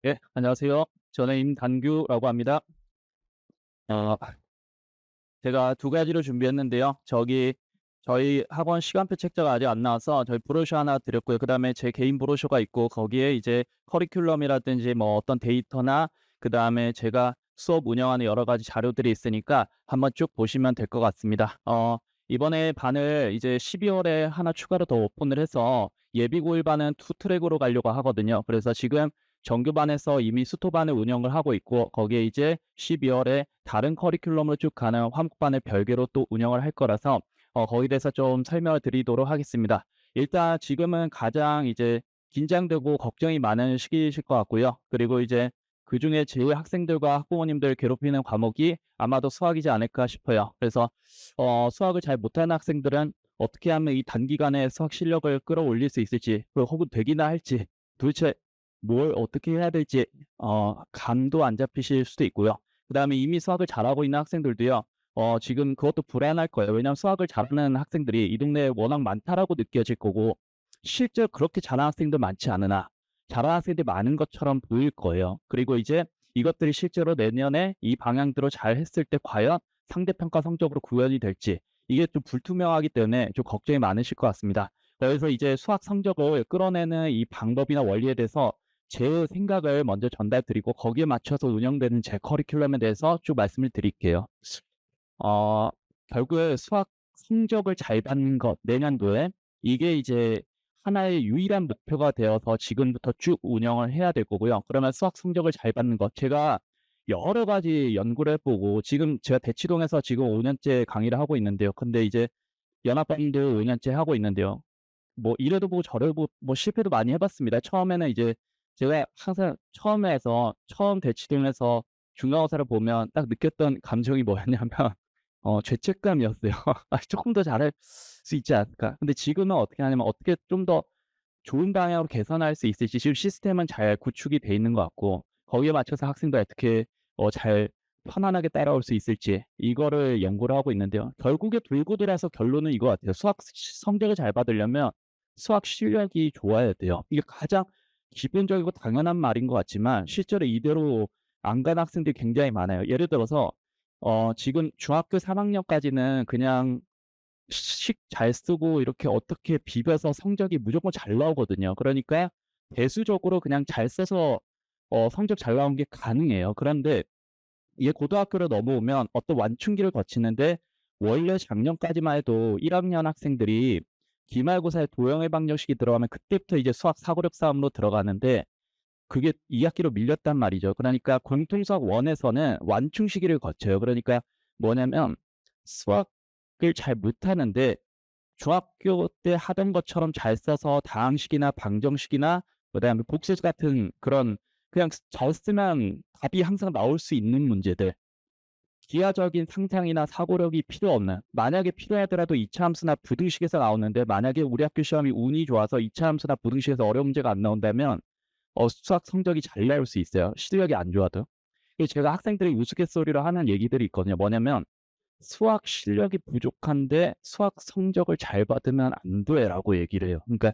예, 안녕하세요. 저는 임단규라고 합니다. 어, 제가 두 가지로 준비했는데요. 저희 학원 시간표 책자가 아직 안 나와서 저희 브로셔 하나 드렸고요. 그다음에 제 개인 브로셔가 있고 거기에 이제 커리큘럼이라든지 뭐 어떤 데이터나 그다음에 제가 수업 운영하는 여러 가지 자료들이 있으니까 한번 쭉 보시면 될 것 같습니다. 이번에 반을 이제 12월에 하나 추가로 더 오픈을 해서 예비 고일반은 투 트랙으로 가려고 하거든요. 그래서 지금 정규반에서 이미 수토반을 운영을 하고 있고 거기에 이제 12월에 다른 커리큘럼으로 쭉 가는 화목반을 별개로 또 운영을 할 거라서 거기에 대해서 좀 설명을 드리도록 하겠습니다. 일단 지금은 가장 이제 긴장되고 걱정이 많은 시기이실 것 같고요. 그리고 이제 그중에 제일 학생들과 학부모님들 괴롭히는 과목이 아마도 수학이지 않을까 싶어요. 그래서 수학을 잘 못하는 학생들은 어떻게 하면 이 단기간에 수학 실력을 끌어올릴 수 있을지, 그리고 혹은 되기나 할지, 도대체 뭘 어떻게 해야 될지 감도 안 잡히실 수도 있고요. 그다음에 이미 수학을 잘하고 있는 학생들도요. 지금 그것도 불안할 거예요. 왜냐하면 수학을 잘하는 학생들이 이 동네에 워낙 많다라고 느껴질 거고 실제로 그렇게 잘하는 학생도 많지 않으나 잘하는 학생들이 많은 것처럼 보일 거예요. 그리고 이제 이것들이 실제로 내년에 이 방향대로 잘 했을 때 과연 상대평가 성적으로 구현이 될지 이게 좀 불투명하기 때문에 좀 걱정이 많으실 것 같습니다. 그래서 이제 수학 성적을 끌어내는 이 방법이나 원리에 대해서 제 생각을 먼저 전달드리고 거기에 맞춰서 운영되는 제 커리큘럼에 대해서 쭉 말씀을 드릴게요. 어 결국에 수학 성적을 잘 받는 것 내년도에 이게 이제 하나의 유일한 목표가 되어서 지금부터 쭉 운영을 해야 될 거고요. 그러면 수학 성적을 잘 받는 것 제가 여러 가지 연구를 해 보고 지금 제가 대치동에서 지금 5 년째 강의를 하고 있는데요. 근데 이제 연합반도 5 년째 하고 있는데요. 뭐 이래도 보고 저래도 보고 뭐 실패도 많이 해 봤습니다. 처음에는 이제 제가 항상 처음 대치동에서 중간고사를 보면 딱 느꼈던 감정이 뭐였냐면 죄책감이었어요. '아 쪼끔 더 잘할 수 있지 않을까.' 근데 지금은 어떻게 하냐면 어떻게 좀 더 좋은 방향으로 개선할 수 있을지 지금 시스템은 잘 구축이 돼 있는 것 같고 거기에 맞춰서 학생들 어떻게 잘 편안하게 따라올 수 있을지 이거를 연구를 하고 있는데요. 결국에 돌고 돌아서 결론은 이거 같아요. 수학 성적을 잘 받으려면 수학 실력이 좋아야 돼요. 이게 가장 기본적이고 당연한 말인 것 같지만 실제로 이대로 안 가는 학생들이 굉장히 많아요. 예를 들어서 지금 중학교 3 학년까지는 그냥 식 잘 쓰고 이렇게 어떻게 비벼서 성적이 무조건 잘 나오거든요. 그러니까 대수적으로 그냥 잘 써서 성적 잘 나오는 게 가능해요. 그런데 이게 고등학교로 넘어오면 어떤 완충기를 거치는데 원래 작년까지만 해도 1 학년 학생들이 기말고사에 도형의 방정식이 들어가면 그때부터 이제 수학 사고력 싸움으로 들어가는데 그게 2 학기로 밀렸단 말이죠. 그러니까 공통수학 1 에서는 완충 시기를 거쳐요. 그러니까 뭐냐면 수학을 잘 못하는데 중학교 때 하던 것처럼 잘 써서 다항식이나 방정식이나 그다음에 복수수 같은 그런 그냥 잘 쓰면 답이 항상 나올 수 있는 문제들 기하적인 상상이나 사고력이 필요 없는 만약에 필요하더라도 2차 함수나 부등식에서 나오는데 만약에 우리 학교 시험이 운이 좋아서 2차 함수나 부등식에서 어려운 문제가 안 나온다면 수학 성적이 잘 나올 수 있어요, 실력이 안 좋아도. 제가 학생들이 우스갯소리로 하는 얘기들이 있거든요. 뭐냐면 "수학 실력이 부족한데 수학 성적을 잘 받으면 안 돼."라고 얘기를 해요. 그러니까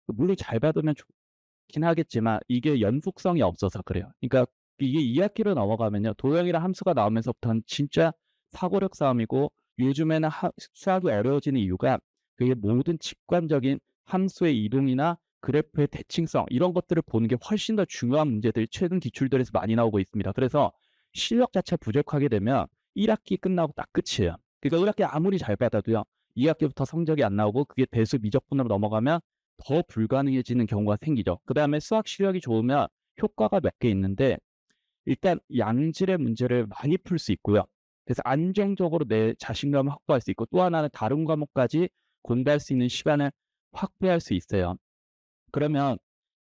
물론 잘 받으면 좋긴 하겠지만 이게 연속성이 없어서 그래요. 그러니까 이게 2 학기로 넘어가면요. 도형이랑 함수가 나오면서부터는 진짜 사고력 싸움이고 요즘에는 수학이 어려워지는 이유가 그게 모든 직관적인 함수의 이동이나 그래프의 대칭성 이런 것들을 보는 게 훨씬 더 중요한 문제들이 최근 기출들에서 많이 나오고 있습니다. 그래서 실력 자체가 부족하게 되면 1 학기 끝나고 딱 끝이에요. 그러니까 1 학기 아무리 잘 받아도요. 2 학기부터 성적이 안 나오고 그게 대수 미적분으로 넘어가면 더 불가능해지는 경우가 생기죠. 그다음에 수학 실력이 좋으면 효과가 몇 개 있는데 일단 양질의 문제를 많이 풀 수 있고요. 그래서 안정적으로 내 자신감을 확보할 수 있고 또 하나는 다른 과목까지 공부할 수 있는 시간을 확보할 수 있어요. 그러면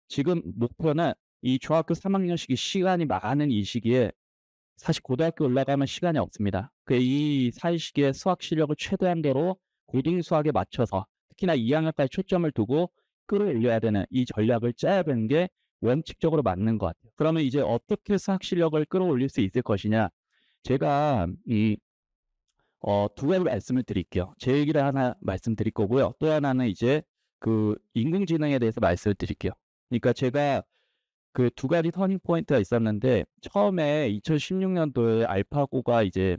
지금 목표는 이 중학교 3 학년 시간이 많은 이 시기에 사실 고등학교 올라가면 시간이 없습니다. 이 사이 시기에 수학 실력을 최대한대로 고등 수학에 맞춰서 특히나 2 학년까지 초점을 두고 끌어올려야 되는 이 전략을 짜야 되는 게 원칙적으로 맞는 것 같아요. 그러면 이제 어떻게 수학 실력을 끌어올릴 수 있을 것이냐. 제가 두 가지 말씀을 드릴게요. 제 얘기를 하나 말씀드릴 거고요. 또 하나는 이제 그 인공지능에 대해서 말씀을 드릴게요. 그러니까 제가 그 두 가지 터닝 포인트가 있었는데 처음에 2016년도에 알파고가 이제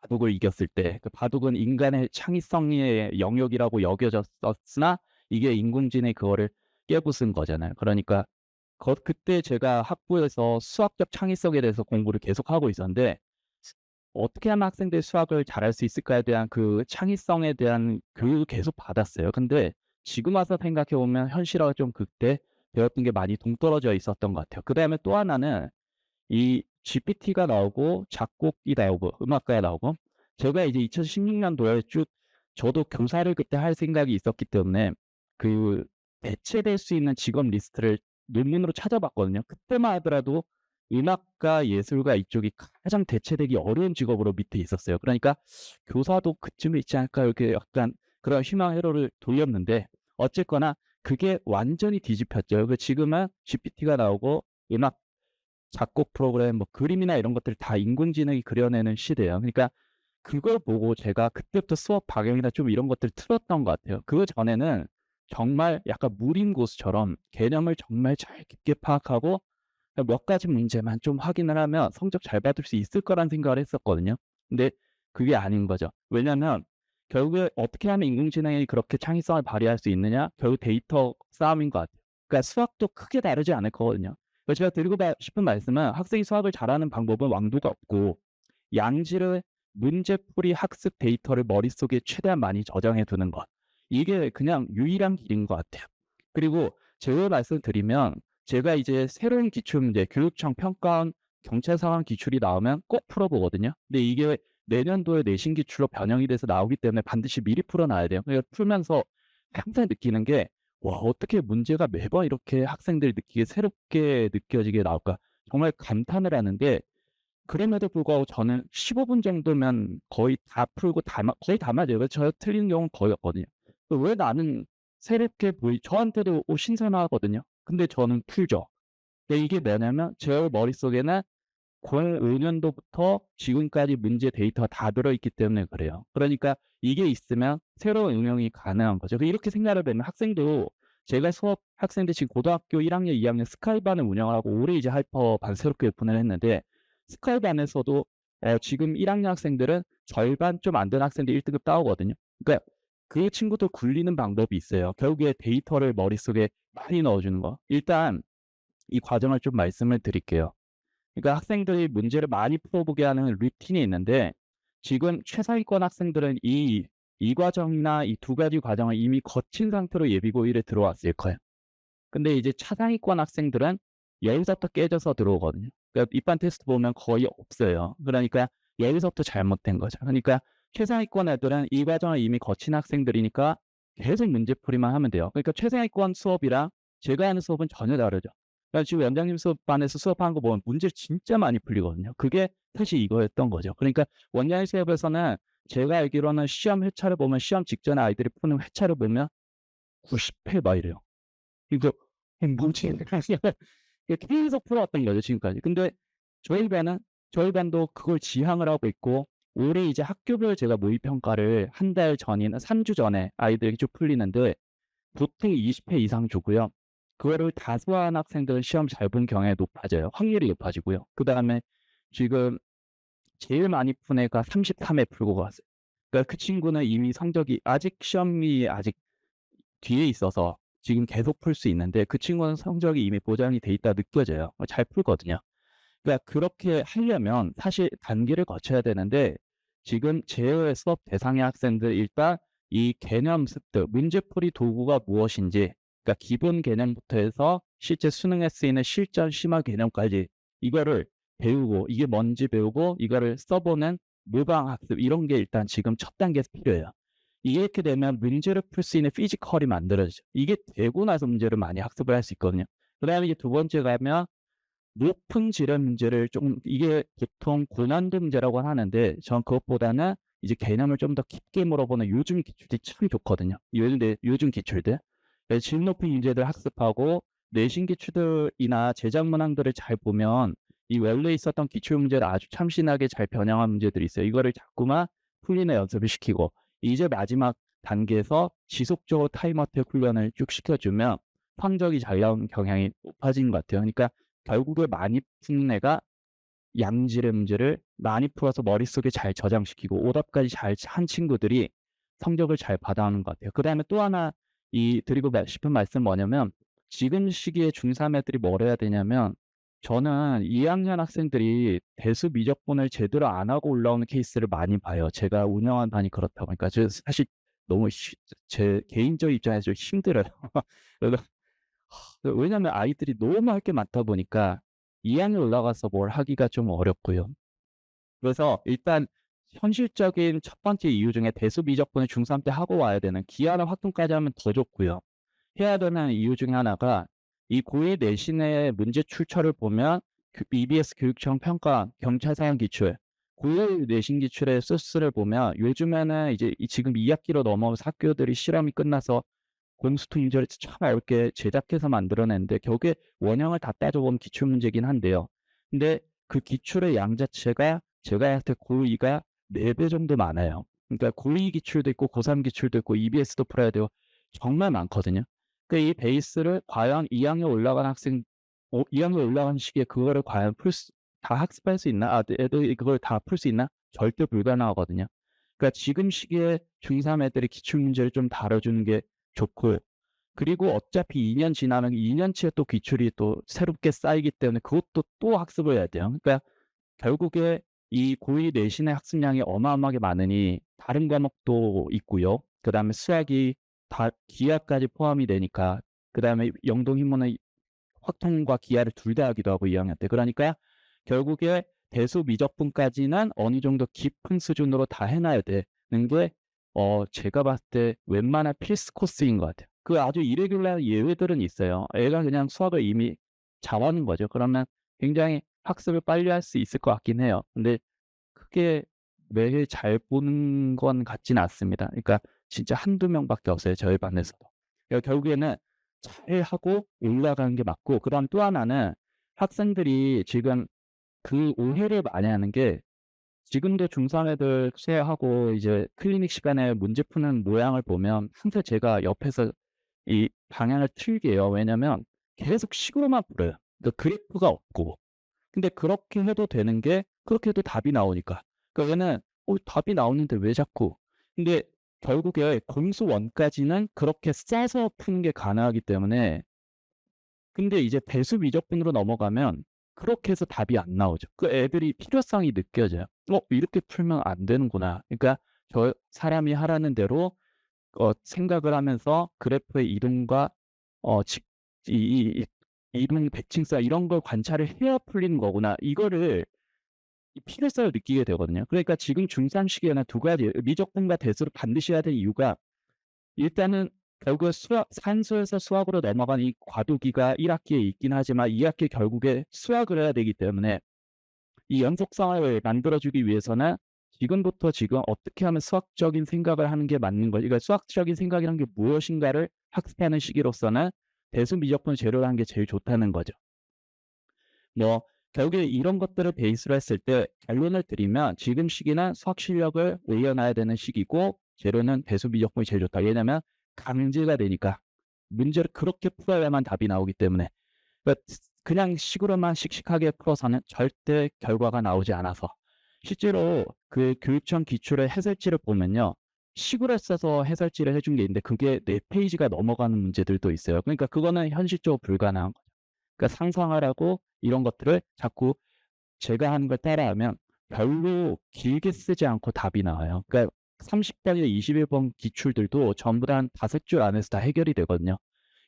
바둑을 이겼을 때 그 바둑은 인간의 창의성의 영역이라고 여겨졌었으나 이게 인공지능이 그거를 깨부순 거잖아요. 그러니까 그때 제가 학부에서 수학적 창의성에 대해서 공부를 계속하고 있었는데 어떻게 하면 학생들이 수학을 잘할 수 있을까에 대한 그 창의성에 대한 교육을 계속 받았어요. 근데 지금 와서 생각해 보면 현실하고 좀 그때 배웠던 게 많이 동떨어져 있었던 것 같아요. 그다음에 또 하나는 이 GPT가 나오고 작곡이 나오고 음악가가 나오고 제가 이제 2016년도에 쭉 저도 교사를 그때 할 생각이 있었기 때문에 그 대체될 수 있는 직업 리스트를 논문으로 찾아봤거든요. 그때만 하더라도 음악가, 예술가 이쪽이 가장 대체되기 어려운 직업으로 밑에 있었어요. 그러니까 '교사도 그쯤에 있지 않을까.' 이렇게 약간 그런 희망 회로를 돌렸는데 어쨌거나 그게 완전히 뒤집혔죠. 지금은 GPT가 나오고 음악 작곡 프로그램 뭐 그림이나 이런 것들 다 인공지능이 그려내는 시대예요. 그러니까 그걸 보고 제가 그때부터 수업 방향이나 좀 이런 것들을 틀었던 것 같아요. 그전에는 정말 약간 무림 고수처럼 개념을 정말 잘 깊게 파악하고 몇 가지 문제만 좀 확인을 하면 성적 잘 받을 수 있을 거라는 생각을 했었거든요. 근데 그게 아닌 거죠. 왜냐면 결국에 어떻게 하면 인공지능이 그렇게 창의성을 발휘할 수 있느냐? 결국 데이터 싸움인 것 같아요. 그러니까 수학도 크게 다르지 않을 거거든요. 그래서 제가 드리고 싶은 말씀은 학생이 수학을 잘하는 방법은 왕도가 없고 양질의 문제풀이 학습 데이터를 머릿속에 최대한 많이 저장해 두는 것. 이게 그냥 유일한 길인 것 같아요. 그리고 제가 말씀드리면 제가 이제 새로운 기출문제 교육청 평가원 경찰 상황 기출이 나오면 꼭 풀어보거든요. 근데 이게 내년도에 내신 기출로 변형이 돼서 나오기 때문에 반드시 미리 풀어놔야 돼요. 그러니까 풀면서 항상 느끼는 게 '와 어떻게 문제가 매번 이렇게 학생들이 느끼기에 새롭게 느껴지게 나올까.' 정말 감탄을 하는데 그럼에도 불구하고 저는 15분 정도면 거의 다 풀고 거의 다 맞아요. 그래서 저 틀리는 경우는 거의 없거든요. 왜 나는 새롭게 저한테도 신선하거든요. 근데 저는 풀죠. 근데 이게 뭐냐면 제 머릿속에는 05년도부터 지금까지 문제 데이터가 다 들어있기 때문에 그래요. 그러니까 이게 있으면 새로운 응용이 가능한 거죠. 이렇게 생각을 하면 학생도 제가 수업 학생들 지금 고등학교 1학년, 2학년 스카이반을 운영하고 올해 이제 하이퍼반 새롭게 오픈을 했는데 스카이반에서도 지금 1학년 학생들은 절반 좀 안 된 학생들이 1등급 따오거든요. 그러니까 그 친구들 굴리는 방법이 있어요. 결국에 데이터를 머릿속에 많이 넣어주는 거. 일단 이 과정을 좀 말씀을 드릴게요. 그러니까 학생들이 문제를 많이 풀어보게 하는 루틴이 있는데 지금 최상위권 학생들은 이 과정이나 이 두 가지 과정을 이미 거친 상태로 예비고일에 들어왔을 거예요. 근데 이제 차상위권 학생들은 여기서부터 깨져서 들어오거든요. 그러니까 입반 테스트 보면 거의 없어요. 그러니까 여기서부터 잘못된 거죠. 그러니까 최상위권 애들은 이 과정을 이미 거친 학생들이니까 계속 문제풀이만 하면 돼요. 그러니까 최상위권 수업이랑 제가 하는 수업은 전혀 다르죠. 그러니까 지금 원장님 수업반에서 수업하는 거 보면 문제를 진짜 많이 풀리거든요. 그게 사실 이거였던 거죠. 그러니까 원장님 수업에서는 제가 알기로는 시험 회차를 보면 시험 직전에 아이들이 푸는 회차를 보면 90회 막 이래요. 그러니까 뭐지? 이게 계속 풀어왔던 거죠 지금까지. 근데 저희 반은 저희 반도 그걸 지향을 하고 있고 올해 이제 학교별 제가 모의평가를 한 달 전이나 3주 전에 아이들에게 쭉 풀리는데 보통 20회 이상 주고요. 그거를 다수한 학생들은 시험 잘 본 경향이 높아져요. 확률이 높아지고요. 그다음에 지금 제일 많이 푼 애가 33회 풀고 갔어요. 그러니까 그 친구는 이미 성적이 아직 시험이 아직 뒤에 있어서 지금 계속 풀 수 있는데 그 친구는 성적이 이미 보장이 돼 있다 느껴져요. 잘 풀거든요. 그러니까 그렇게 하려면 사실 단계를 거쳐야 되는데 지금 제 수업 대상의 학생들 일단 이 개념 습득, 문제풀이 도구가 무엇인지 그러니까 기본 개념부터 해서 실제 수능에 쓰이는 실전 심화 개념까지 이거를 배우고 이게 뭔지 배우고 이거를 써보는 모방 학습 이런 게 일단 지금 첫 단계에서 필요해요. 이렇게 되면 문제를 풀 수 있는 피지컬이 만들어지죠. 이게 되고 나서 문제를 많이 학습을 할 수 있거든요. 그다음에 이제 두 번째 가면 높은 질의 문제를 좀 이게 보통 고난도 문제라고 하는데 전 그것보다는 이제 개념을 좀 더 깊게 물어보는 요즘 기출들이 참 좋거든요. 요즘 기출들. 그래서 질 높은 문제들 학습하고 내신 기출들이나 제작 문항들을 잘 보면 이 원래 있었던 기출 문제를 아주 참신하게 잘 변형한 문제들이 있어요. 이거를 자꾸만 풀리는 연습을 시키고 이제 마지막 단계에서 지속적으로 타임 어택 훈련을 쭉 시켜주면 성적이 잘 나오는 경향이 높아진 것 같아요. 그러니까 결국에 많이 푸는 애가 양질의 문제를 많이 풀어서 머릿속에 잘 저장시키고 오답까지 잘 한 친구들이 성적을 잘 받아오는 것 같아요. 그다음에 또 하나 드리고 싶은 말씀은 뭐냐면 지금 시기에 중3 애들이 뭘 해야 되냐면 저는 2 학년 학생들이 대수 미적분을 제대로 안 하고 올라오는 케이스를 많이 봐요. 제가 운영한 반이 그렇다 보니까. 저 사실 너무 제 개인적인 입장에서 좀 힘들어요. 그래서 왜냐면 아이들이 너무 할 게 많다 보니까 2 학년 올라가서 뭘 하기가 좀 어렵고요. 그래서 일단 현실적인 첫 번째 이유 중에 대수 미적분을 중3 때 하고 와야 되는 기하나 확통까지 하면 더 좋고요. 해야 되는 이유 중에 하나가 이 고1 내신의 문제 출처를 보면 EBS 교육청 평가 경찰사용 기출 고1 내신 기출의 소스를 보면 요즘에는 이제 지금 2학기로 넘어서 학교들이 실험이 끝나서 공수토인절을 참 어렵게 제작해서 만들어냈는데 결국에 원형을 다 따져보면 기출문제긴 한데요. 근데 그 기출의 양 자체가 제가 했을 때 고2가 4배 정도 많아요. 그러니까 고2 기출도 있고 고3 기출도 있고 EBS도 풀어야 되고 정말 많거든요. 그러니까 이 베이스를 과연 2학년 올라간 학생 2학년 올라간 시기에 그거를 과연 다 학습할 수 있나? 애들이 그걸 다 풀 수 있나? 절대 불가능하거든요. 그러니까 지금 시기에 중3 애들이 기출문제를 좀 다뤄주는 게 좋고요. 그리고 어차피 2년 지나면 2년치에 또 기출이 또 새롭게 쌓이기 때문에 그것도 또 학습을 해야 돼요. 그러니까 결국에 이 고2 내신의 학습량이 어마어마하게 많으니 다른 과목도 있고요. 그다음에 수학이 다 기하까지 포함이 되니까 그다음에 영동인문의 확통과 기하를 둘 다 하기도 하고 2학년 때. 그러니까 결국에 대수 미적분까지는 어느 정도 깊은 수준으로 다 해놔야 되는 게 제가 봤을 때 웬만한 필수 코스인 것 같아요. 그 아주 이레귤러한 예외들은 있어요. 애가 그냥 수학을 이미 잘하는 거죠. 그러면 굉장히 학습을 빨리 할 수 있을 것 같긴 해요. 근데 크게 매일 잘 보는 건 같지는 않습니다. 그러니까 진짜 한두 명밖에 없어요, 저희 반에서도. 그러니까 결국에는 잘하고 올라가는 게 맞고 그다음 또 하나는 학생들이 지금 그 오해를 많이 하는 게 지금도 중3 애들 수행하고 이제 클리닉 시간에 문제 푸는 모양을 보면 항상 제가 옆에서 이 방향을 틀게 해요. 왜냐면 계속 식으로만 풀어요. 그러니까 그래프가 없고. 근데 그렇게 해도 되는 게 그렇게 해도 답이 나오니까. 그러니까 얘는 답이 나오는데 왜 자꾸 근데 결국에 공수 원까지는 그렇게 싸서 푸는 게 가능하기 때문에 근데 이제 배수 미적분으로 넘어가면 그렇게 해서 답이 안 나오죠. 그 애들이 필요성이 느껴져요. 이렇게 풀면 안 되는구나. 그러니까 저 사람이 하라는 대로 생각을 하면서 그래프의 이동과 직 이 이동 대칭사 이런 걸 관찰을 해야 풀리는 거구나. 이거를 이 필요성을 느끼게 되거든요. 그러니까 지금 중3 시기에는 두 가지 미적분과 대수를 반드시 해야 될 이유가 일단은 결국에 산수에서 수학으로 넘어간 이 과도기가 1 학기에 있긴 하지만 2 학기에 결국에 수학을 해야 되기 때문에 이 연속성을 만들어 주기 위해서는 지금부터 지금 어떻게 하면 수학적인 생각을 하는 게 맞는 거지 그러니까 수학적인 생각이란 게 무엇인가를 학습하는 시기로서는 대수 미적분 재료를 하는 게 제일 좋다는 거죠. 뭐 결국에 이런 것들을 베이스로 했을 때 결론을 드리면 지금 시기는 수학 실력을 올려놔야 되는 시기고 재료는 대수 미적분이 제일 좋다. 왜냐면 강제가 되니까 문제를 그렇게 풀어야만 답이 나오기 때문에 그러니까 그냥 식으로만 씩씩하게 풀어서는 절대 결과가 나오지 않아서 실제로 그 교육청 기출의 해설지를 보면요. 식으로 써서 해설지를 해준 게 있는데 그게 4페이지가 넘어가는 문제들도 있어요. 그러니까 그거는 현실적으로 불가능한 거죠. 그러니까 상상하라고 이런 것들을 자꾸 제가 하는 걸 따라하면 별로 길게 쓰지 않고 답이 나와요. 그러니까 30번이나 21번 기출들도 전부 다 한 5줄 안에서 다 해결이 되거든요.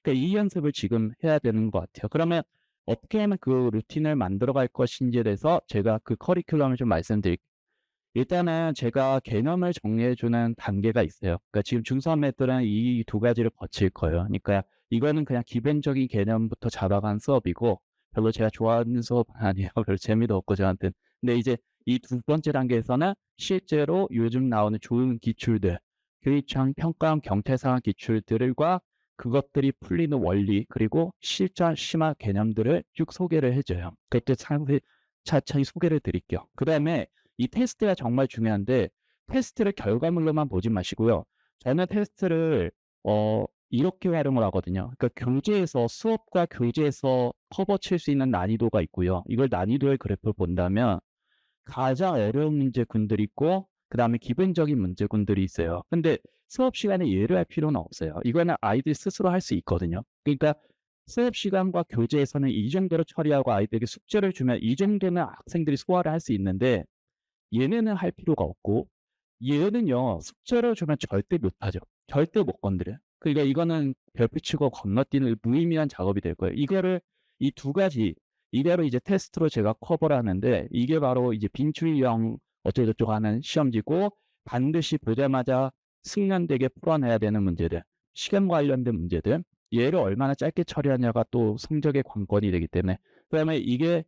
그러니까 이 연습을 지금 해야 되는 것 같아요. 그러면 어떻게 하면 그 루틴을 만들어 갈 것인지에 대해서 제가 그 커리큘럼을 좀 말씀드릴게요. 일단은 제가 개념을 정리해 주는 단계가 있어요. 그러니까 지금 중3 애들은 이 두 가지를 거칠 거예요. 그러니까 이거는 그냥 기본적인 개념부터 잡아간 수업이고 별로 제가 좋아하는 수업은 아니에요. 별로 재미도 없고 저한테는. 근데 이제 이 두 번째 단계에서는 실제로 요즘 나오는 좋은 기출들, 교육청 평가원 경태상황 기출들과 그것들이 풀리는 원리 그리고 실전 심화 개념들을 쭉 소개를 해 줘요. 그때 차차히 소개를 드릴게요. 그다음에 이 테스트가 정말 중요한데 테스트를 결과물로만 보지 마시고요. 저는 테스트를 이렇게 활용을 하거든요. 그러니까 교재에서 수업과 교재에서 커버 칠 수 있는 난이도가 있고요. 이걸 난이도의 그래프를 본다면 가장 어려운 문제군들이 있고 그다음에 기본적인 문제군들이 있어요. 근데 수업 시간에 얘를 할 필요는 없어요. 이거는 아이들이 스스로 할 수 있거든요. 그러니까 수업 시간과 교재에서는 이 정도로 처리하고 아이들에게 숙제를 주면 이 정도는 학생들이 소화를 할 수 있는데 얘네는 할 필요가 없고 얘는요 숙제를 주면 절대 못하죠. 절대 못 건드려요. 그러니까 이거는 별빛이고 건너뛰는 무의미한 작업이 될 거예요. 이거를 이 두 가지 이대로 이제 테스트로 제가 커버를 하는데 이게 바로 이제 빈출형 어쩌고저쩌고 하는 시험지고 반드시 보자마자 숙련되게 풀어내야 되는 문제들, 시간 관련된 문제들, 얘를 얼마나 짧게 처리하냐가 또 성적의 관건이 되기 때문에 그다음에 이게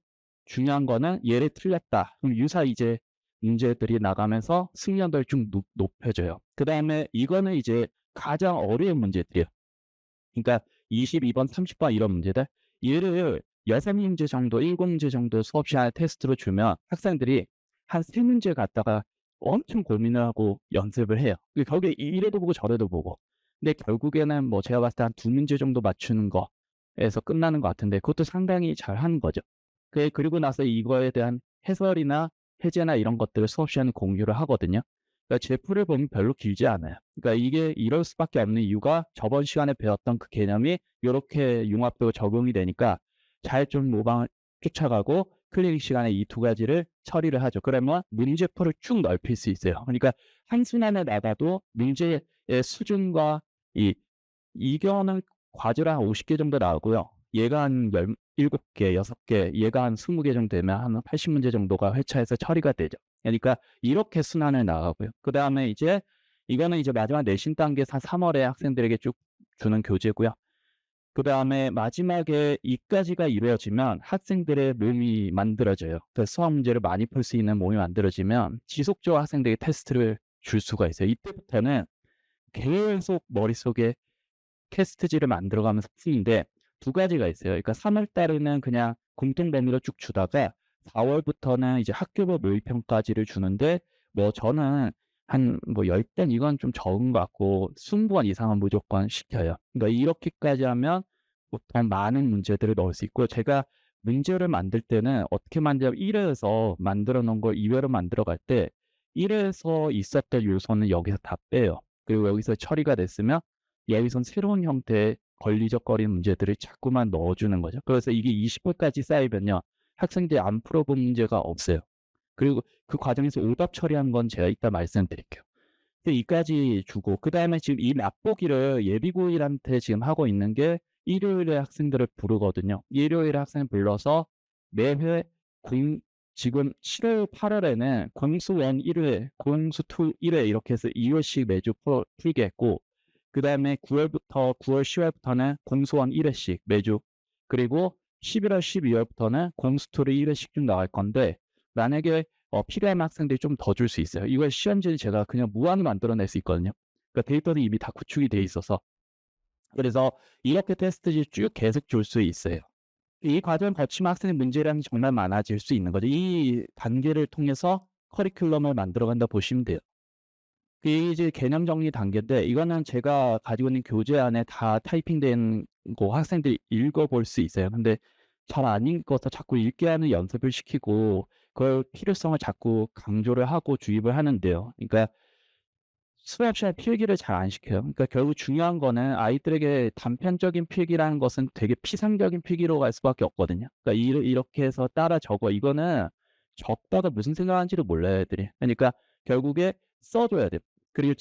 중요한 거는 얘를 틀렸다. 그럼 유사 이제 문제들이 나가면서 숙련도를 좀 높여줘요. 그다음에 이거는 이제 가장 어려운 문제들이에요. 그러니까 22번, 30번 이런 문제들 얘를 6문제 정도, 7문제 정도 수업 시간에 테스트로 주면 학생들이 한 3문제 갖다가 엄청 고민을 하고 연습을 해요. 결국에 이래도 보고 저래도 보고. 근데 결국에는 뭐 제가 봤을 때 한 2문제 정도 맞추는 거에서 끝나는 것 같은데 그것도 상당히 잘하는 거죠. 그리고 나서 이거에 대한 해설이나 해제나 이런 것들을 수업 시간에 공유를 하거든요. 그러니까 제 풀을 보면 별로 길지 않아요. 그러니까 이게 이럴 수밖에 없는 이유가 저번 시간에 배웠던 그 개념이 요렇게 융합되고 적용이 되니까 잘 좀 모방을 쫓아가고 클리닉 시간에 이 두 가지를 처리를 하죠. 그러면 문제풀을 쭉 넓힐 수 있어요. 그러니까 한순환에 나가도 문제의 수준과 이거는 과제를 한 50개 정도 나오고요. 얘가 한 17개, 6개, 얘가 한 20개 정도 되면 한 80문제 정도가 회차해서 처리가 되죠. 그러니까 이렇게 순환을 나가고요. 그다음에 이제 이거는 이제 마지막 내신 단계에서 한 3월에 학생들에게 쭉 주는 교재고요. 그다음에 마지막에 이까지가 이루어지면 학생들의 몸이 만들어져요. 그래서 수학 문제를 많이 풀 수 있는 몸이 만들어지면 지속적으로 학생들에게 테스트를 줄 수가 있어요. 이때부터는 계속 머릿속에 캐스트지를 만들어가면서 푸는데 두 가지가 있어요. 그러니까 3월 달에는 그냥 공통 범위로 쭉 주다가 4월부터는 이제 학교별 모의평가지를 주는데 뭐 저는 한 뭐 10번 이건 좀 적은 것 같고 20번 이상은 무조건 시켜요. 그러니까 이렇게까지 하면 보통 많은 문제들을 넣을 수 있고 제가 문제를 만들 때는 어떻게 만들냐면 1회에서 만들어 놓은 걸 2회로 만들어 갈 때 1회에서 있었던 요소는 여기서 다 빼요. 그리고 여기서 처리가 됐으면 여기선 새로운 형태의 걸리적거리는 문제들을 자꾸만 넣어주는 거죠. 그래서 이게 20회까지 쌓이면요. 학생들이 안 풀어본 문제가 없어요. 그리고 그 과정에서 오답 처리한 건 제가 이따 말씀드릴게요. 이까지 주고 그다음에 지금 이 맛보기를 예비고일한테 지금 하고 있는 게 일요일에 학생들을 부르거든요. 일요일에 학생을 불러서 매회 지금 7월, 8월에는 공수 1 1회, 공수 2 1회 이렇게 해서 2회씩 매주 풀게 했고 그다음에 9월부터 9월, 10월부터는 공수원 1회씩 매주 그리고 11월, 12월부터는 공수토를 1회씩 쭉 나갈 건데 만약에 필요한 학생들이 좀 더 줄 수 있어요. 이걸 시험지를 제가 그냥 무한으로 만들어낼 수 있거든요. 그러니까 데이터는 이미 다 구축이 돼 있어서 그래서 이렇게 테스트지 쭉 계속 줄 수 있어요. 이 과정을 거치면 학생의 문제량이 정말 많아질 수 있는 거죠. 이 단계를 통해서 커리큘럼을 만들어간다 보시면 돼요. 이게 이제 개념 정리 단계인데 이거는 제가 가지고 있는 교재 안에 다 타이핑된 거 학생들이 읽어볼 수 있어요. 근데 잘 안 읽어서 자꾸 읽게 하는 연습을 시키고 그걸 필요성을 자꾸 강조를 하고 주입을 하는데요. 그러니까 수업 시간에 필기를 잘 안 시켜요. 그러니까 결국 중요한 거는 아이들에게 단편적인 필기라는 것은 되게 피상적인 필기로 갈 수밖에 없거든요. 그러니까 이렇게 해서 따라 적어. 이거는 적다가 무슨 생각하는지를 몰라요, 애들이. 그러니까 결국에 써줘야 돼요. 그리고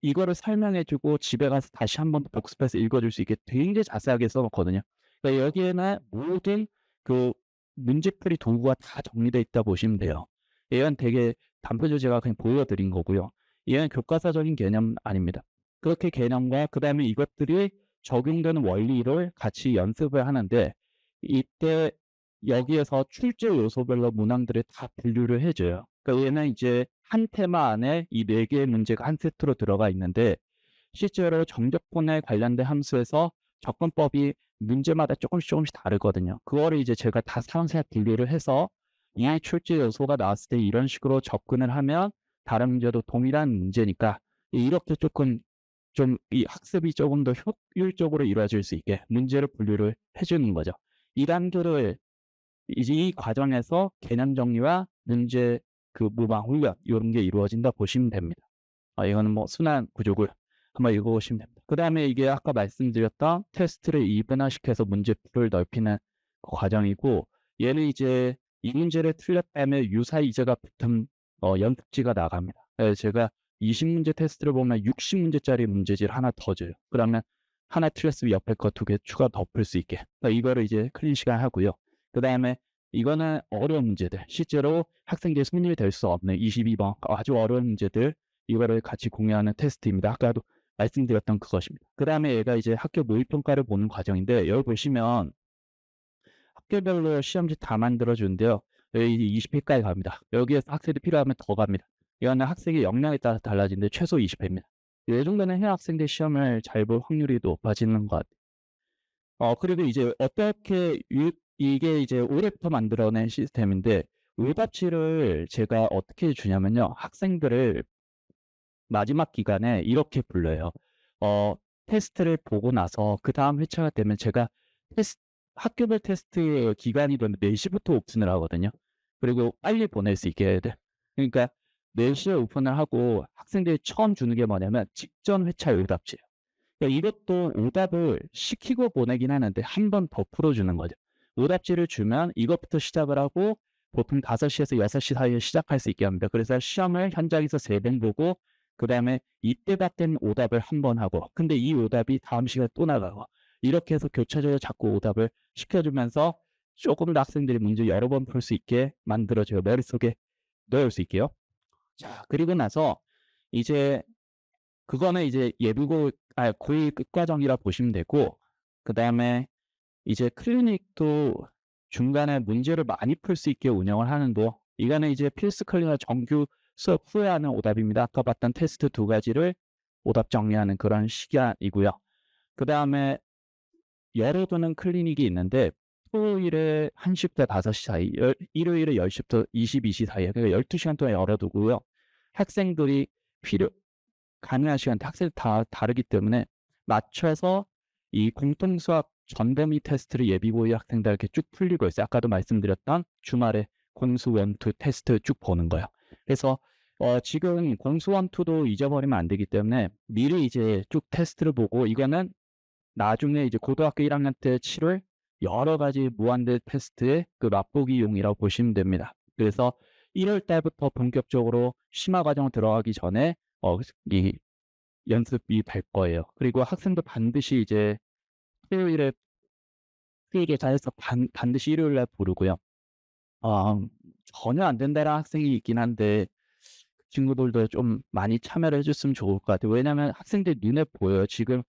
이거를 설명해 주고 집에 가서 다시 한 번 더 복습해서 읽어줄 수 있게 굉장히 자세하게 써 놓거든요. 그러니까 여기에는 모든 그 문제풀이 도구가 다 정리되어 있다 보시면 돼요. 이건 되게 단편적으로 제가 그냥 보여드린 거고요. 얘는 교과서적인 개념 아닙니다. 그렇게 개념과 그다음에 이것들이 적용되는 원리를 같이 연습을 하는데 이때 여기에서 출제 요소별로 문항들을 다 분류를 해줘요. 그러니까 얘는 이제 한 테마 안에 이 4개의 문제가 한 세트로 들어가 있는데 실제로 정적분에 관련된 함수에서 접근법이 문제마다 조금씩 다르거든요. 그거를 이제 제가 다 상세히 분류를 해서 이 출제 요소가 나왔을 때 이런 식으로 접근을 하면 다른 문제도 동일한 문제니까 이렇게 조금 좀 이 학습이 조금 더 효율적으로 이루어질 수 있게 문제를 분류를 해 주는 거죠. 이 단계를 이제 이 과정에서 개념 정리와 문제 그 모방 훈련 요런 게 이루어진다 보시면 됩니다. 이거는 뭐 순환 구조고요. 한번 읽어 보시면 됩니다. 그다음에 이게 아까 말씀드렸던 테스트를 이분화시켜서 문제풀을 넓히는 그 과정이고, 얘는 이제 이 문제를 틀렸다면 유사이제가 붙은 연습지가 나갑니다. 제가 20문제 테스트를 보면 60문제짜리 문제지를 하나 더 줘요. 그러면 하나 틀렸으면 옆에 거 2개 추가 덮을 수 있게. 이거를 이제 클린 시간 하고요. 그다음에 이거는 어려운 문제들, 실제로 학생들이 손님이 될 수 없는 22번 아주 어려운 문제들, 이거를 같이 공유하는 테스트입니다. 아까도 말씀드렸던 그것입니다. 그다음에 얘가 이제 학교 모의평가를 보는 과정인데, 여기 보시면 학교별로 시험지 다 만들어 주는데요. 여기 20회까지 갑니다. 여기에서 학생이 필요하면 더 갑니다. 이거는 학생의 역량에 따라 달라지는데 최소 20회입니다. 이 정도는 해야 학생들 시험을 잘 볼 확률이 높아지는 것 같아요. 그리고 이제 어떻게 이게 이제 올해부터 만들어낸 시스템인데, 울밥지를 제가 어떻게 주냐면요. 학생들을 마지막 기간에 이렇게 불러요. 어 테스트를 보고 나서 그다음 회차가 되면 제가 테스 학교별 테스트 기간이 되면 4 시부터 오픈을 하거든요. 그리고 빨리 보낼 수 있게 해야 돼. 그러니까 4 시에 오픈을 하고 학생들이 처음 주는 게 뭐냐면 직전 회차 응답지예요. 그러니까 이것도 오답을 시키고 보내긴 하는데 한 번 더 풀어주는 거죠. 오답지를 주면 이것부터 시작을 하고 보통 5시에서 6시 사이에 시작할 수 있게 합니다. 그래서 시험을 현장에서 3번 보고 그다음에 이때 받은 오답을 한 번 하고, 근데 이 오답이 다음 시간에 또 나가고, 이렇게 해서 교차적으로 자꾸 오답을 시켜주면서 조금 더 학생들이 문제 여러 번 풀 수 있게 만들어줘요. 머릿속에 넣을 수 있게요. 자, 그리고 나서 이제 그거는 이제 예비고 고1 끝과정이라 보시면 되고, 그다음에 이제 클리닉도 중간에 문제를 많이 풀 수 있게 운영을 하는데, 이거는 이제 필수 클리닉 정규 수업 후에 하는 오답입니다. 아까 봤던 테스트 2가지를 오답 정리하는 그런 시간이고요. 그다음에 열어두는 클리닉이 있는데, 토요일에 1시부터 5시 사이, 일요일에 10시부터 22시 사이에, 그러니까 12시간 동안 열어두고요. 학생들이 가능한 시간, 학생들 다 다르기 때문에 맞춰서 이 공통 수학 전대미 테스트를 예비고의 학생들에게 쭉 풀리고 있어요. 아까도 말씀드렸던 주말에 공수 원투 테스트 쭉 보는 거예요. 그래서 지금 공수 원투도 잊어버리면 안 되기 때문에 미리 이제 쭉 테스트를 보고, 이거는 나중에 이제 고등학교 1학년 때 치를 여러 가지 무한대 테스트의 그 맛보기용이라고 보시면 됩니다. 그래서 1월 달부터 본격적으로 심화 과정 들어가기 전에 이 연습이 될 거예요. 그리고 학생도 반드시 이제 토요일에 토요일에 잘해서 반드시 일요일 날 부르고요. 어 전혀 안 된다라는 학생이 있긴 한데 그 친구들도 좀 많이 참여를 해 줬으면 좋을 것 같아요. 왜냐하면 학생들 눈에 보여요. 지금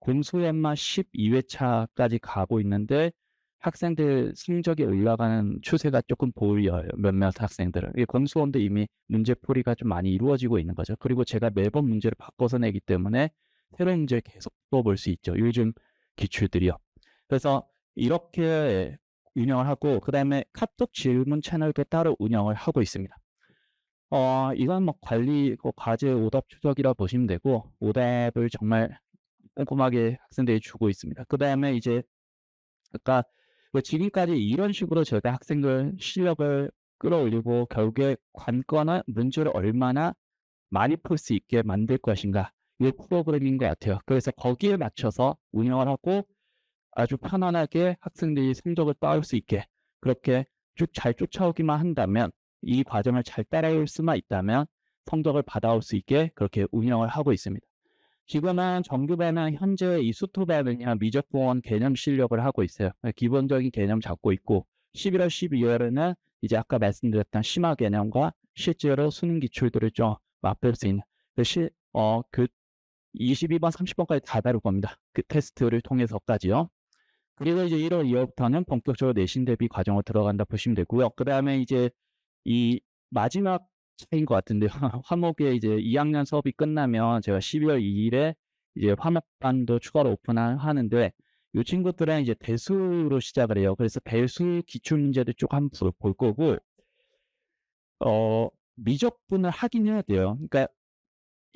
공소연마 12회차까지 가고 있는데 학생들 성적이 올라가는 추세가 조금 보여요, 몇몇 학생들은. 이 공수원도 이미 문제풀이가 좀 많이 이루어지고 있는 거죠. 그리고 제가 매번 문제를 바꿔서 내기 때문에 새로운 문제를 계속 풀어볼 수 있죠, 요즘 기출들이요. 그래서 이렇게 운영을 하고, 그다음에 카톡 질문 채널도 따로 운영을 하고 있습니다. 이건 뭐 관리 과제 오답 추적이라 보시면 되고, 오답을 정말 꼼꼼하게 학생들이 주고 있습니다. 그다음에 이제 아까 지금까지 이런 식으로 저희가 학생들 실력을 끌어올리고 결국에 관건은 문제를 얼마나 많이 풀 수 있게 만들 것인가, 이 프로그램인 것 같아요. 그래서 거기에 맞춰서 운영을 하고 아주 편안하게 학생들이 성적을 따올 수 있게 그렇게 쭉 잘 쫓아오기만 한다면, 이 과정을 잘 따라올 수만 있다면 성적을 받아올 수 있게 그렇게 운영을 하고 있습니다. 지금은 정규배는 현재 이 수투배는요, 미적보원 개념 실력을 하고 있어요. 기본적인 개념 잡고 있고, 11월, 12월에는 이제 아까 말씀드렸던 심화 개념과 실제로 수능 기출들을 좀 맛볼 수 있는 그 22번, 30번까지 다 다룰 겁니다. 그 테스트를 통해서까지요. 그리고 이제 1월 이후부터는 본격적으로 내신 대비 과정으로 들어간다 보시면 되고요. 그다음에 이제 이 마지막 차이인 것 같은데요. 화목에 이제 2학년 수업이 끝나면 제가 12월 2일에 이제 화목반도 추가로 하는데, 이 친구들은 이제 대수로 시작을 해요. 그래서 대수 기출 문제도 쭉 한번 볼 거고, 미적분을 하긴 해야 돼요. 그러니까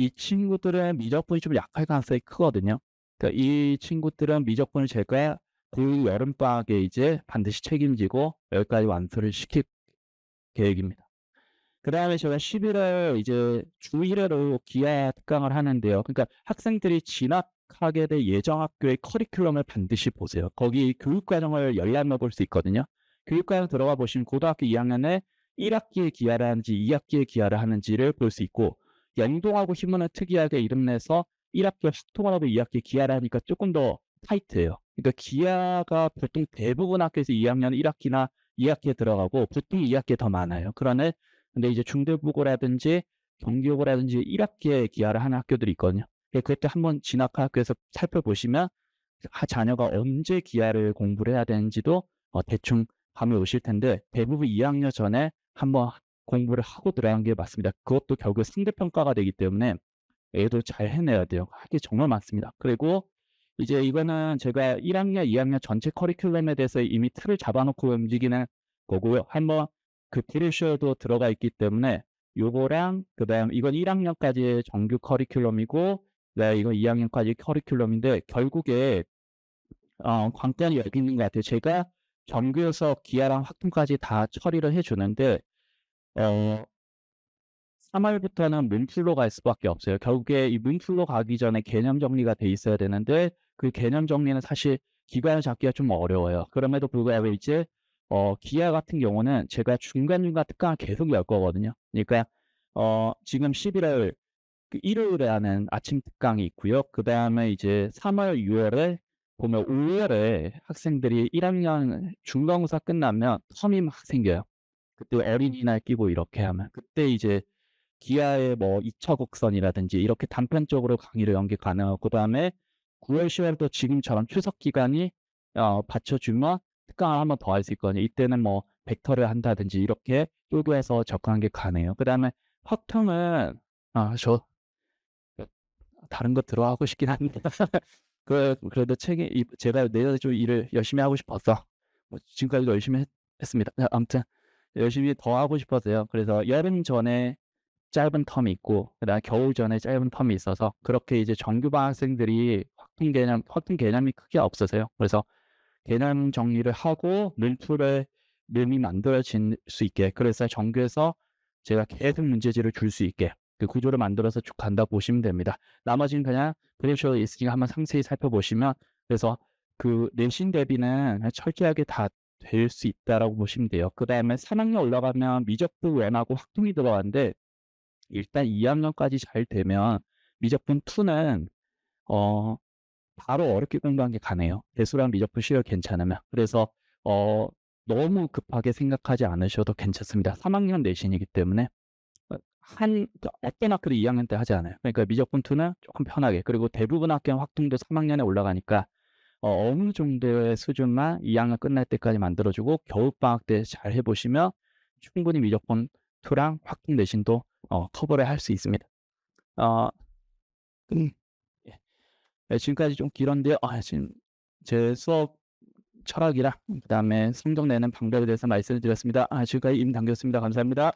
이 친구들은 미적분이 좀 약할 가능성이 크거든요. 그러니까 이 친구들은 미적분을 제가 그 여름방학에 이제 반드시 책임지고 여기까지 완수를 시킬 계획입니다. 그다음에 제가 11월 이제 주 1회로 기하 특강을 하는데요. 그러니까 학생들이 진학하게 될 예정 학교의 커리큘럼을 반드시 보세요. 거기 교육 과정을 열람해 볼 수 있거든요. 교육 과정 들어가 보시면 고등학교 2학년에 1학기의 기하를 하는지 2학기의 기하를 하는지를 볼 수 있고, 연동하고 희문을 특이하게 이름 내서 1학기 확통을 하고 2학기 기하를 하니까 조금 더 타이트해요. 그러니까 기하가 보통 대부분 학교에서 2학년 1학기나 2학기에 들어가고 보통 2학기에 더 많아요. 그러네. 근데 이제 중대부고라든지 경기고라든지 1학기에 기하를 하는 학교들이 있거든요. 그때 한번 진학한 학교에서 살펴보시면 자녀가 언제 기하를 공부를 해야 되는지도 대충 감이 오실 텐데, 대부분 2학년 전에 한번 공부를 하고 들어간 게 맞습니다. 그것도 결국 상대평가가 되기 때문에 애도 잘 해내야 돼요. 할 게 정말 많습니다. 그리고 이제 이거는 제가 1학년, 2학년 전체 커리큘럼에 대해서 이미 틀을 잡아놓고 움직이는 거고요. 한번 그 피리쇼도 들어가 있기 때문에 요거랑 그다음 이건 1학년까지의 정규 커리큘럼이고, 네, 이건 2학년까지 커리큘럼인데 결국에 관건이 여기 있는 것 같아요. 제가 정규에서 기하랑 학통까지 다 처리를 해주는데 3월부터는 문풀로 갈 수밖에 없어요. 결국에 이 문풀로 가기 전에 개념 정리가 돼 있어야 되는데 그 개념 정리는 사실 기간을 잡기가 좀 어려워요. 그럼에도 불구하고 이제 기하 같은 경우는 제가 중간중간 특강을 계속 열 거거든요. 그러니까 지금 11월 그 일요일에 하는 아침 특강이 있고요. 그다음에 이제 3월, 6월에 보면 5월에 학생들이 1학년 중간고사 끝나면 텀이 막 생겨요. 그때 어린이날 끼고 이렇게 하면 그때 이제 기아의 뭐 2차 곡선이라든지 이렇게 단편적으로 강의를 연계 가능하고, 그다음에 9월, 10월부터 지금처럼 추석 기간이 받쳐주면 특강을 한 번 더 할 수 있거든요. 이때는 뭐 벡터를 한다든지 이렇게 쪼개서 접근하는 게 가능해요. 그다음에 확통은 저 다른 거 들어가고 싶긴 한데 그래도 제가 내년에 좀 일을 열심히 하고 싶어서 뭐 지금까지도 열심히 했습니다. 아무튼 열심히 더 하고 싶어서요. 그래서 여름 전에 짧은 텀이 있고 그다음에 겨울 전에 짧은 텀이 있어서 그렇게 이제 정규반 학생들이 확통 개념이 크게 없어서요. 그래서 개념 정리를 하고 름이 만들어질 수 있게, 그래서 정규에서 제가 계속 문제지를 줄 수 있게 그 구조를 만들어서 쭉 간다 보시면 됩니다. 나머지는 그냥 브레이셔 리스닝 한번 상세히 살펴보시면, 그래서 그 내신 대비는 그냥 철저하게 다 될 수 있다라고 보시면 돼요. 그다음에 3학년 올라가면 미적분 웬하고 확통이 들어가는데 일단 2학년까지 잘 되면 미적분 2는 어 바로 어렵게 공부한 게 가네요. 대수랑 미적분 실력 괜찮으면. 그래서 어 너무 급하게 생각하지 않으셔도 괜찮습니다. 3학년 내신이기 때문에 어떤 학교도 2학년 때 하지 않아요. 그러니까 미적분 2는 조금 편하게, 그리고 대부분 학교는 확통도 3학년에 올라가니까 어느 정도의 수준만 2학년 끝날 때까지 만들어주고 겨울방학 때 잘 해보시면 충분히 미적분 2랑 확통 내신도 커버를 할 수 있습니다. 어, 예. 네, 지금까지 좀 길었는데요. 지금 제 수업 철학이랑 그다음에 성적 내는 방법에 대해서 말씀을 드렸습니다. 지금까지 임당규였습니다. 감사합니다.